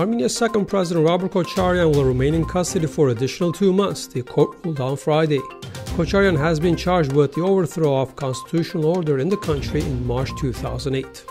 Armenia's second president Robert Kocharyan will remain in custody for additional 2 months, the court ruled on Friday. Kocharyan has been charged with the overthrow of constitutional order in the country in March 2008.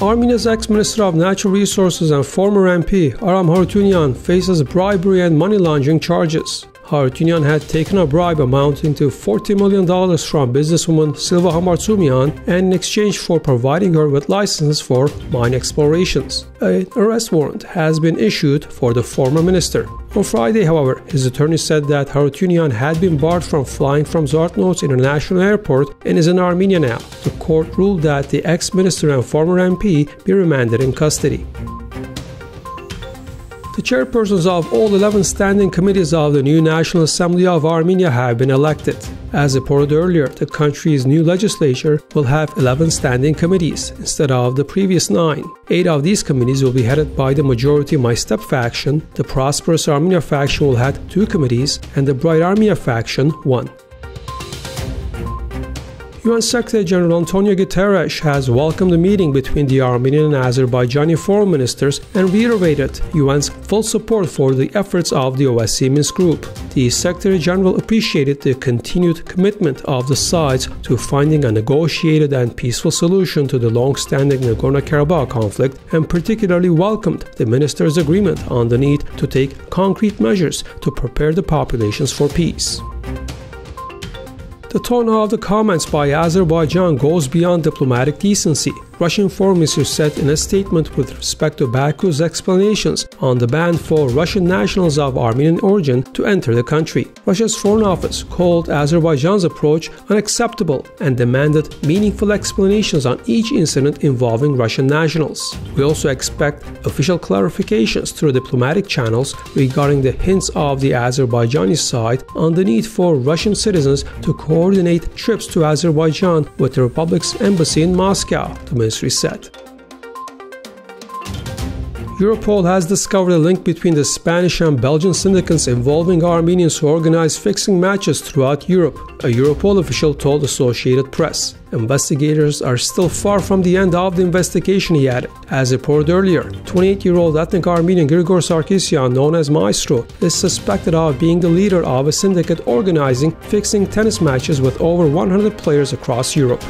Armenia's ex-Minister of Natural Resources and former MP Aram Harutyunyan faces bribery and money laundering charges. Harutyunyan had taken a bribe amounting to $40 million from businesswoman Silva Hamartsumian and in exchange for providing her with licenses for mine explorations. An arrest warrant has been issued for the former minister. On Friday, however, his attorney said that Harutyunyan had been barred from flying from Zvartnots International Airport and is in Armenia now. The court ruled that the ex-minister and former MP be remanded in custody. The chairpersons of all 11 standing committees of the new National Assembly of Armenia have been elected. As reported earlier, the country's new legislature will have 11 standing committees instead of the previous 9. 8 of these committees will be headed by the majority My Step faction, the Prosperous Armenia faction will have 2 committees, and the Bright Armenia faction 1. UN Secretary General Antonio Guterres has welcomed the meeting between the Armenian and Azerbaijani foreign ministers and reiterated UN's full support for the efforts of the OSCE Minsk Group. The Secretary General appreciated the continued commitment of the sides to finding a negotiated and peaceful solution to the long-standing Nagorno-Karabakh conflict and particularly welcomed the ministers' agreement on the need to take concrete measures to prepare the populations for peace. The tone of the comments by Azerbaijan goes beyond diplomatic decency. Russian Foreign Minister said in a statement with respect to Baku's explanations on the ban for Russian nationals of Armenian origin to enter the country. Russia's Foreign Office called Azerbaijan's approach unacceptable and demanded meaningful explanations on each incident involving Russian nationals. We also expect official clarifications through diplomatic channels regarding the hints of the Azerbaijani side on the need for Russian citizens to coordinate trips to Azerbaijan with the Republic's embassy in Moscow, the ministry said. Europol has discovered a link between the Spanish and Belgian syndicates involving Armenians who organize fixing matches throughout Europe, a Europol official told Associated Press. Investigators are still far from the end of the investigation, he added. As reported earlier, 28-year-old ethnic Armenian Grigor Sarkisyan, known as Maestro, is suspected of being the leader of a syndicate organizing fixing tennis matches with over 100 players across Europe.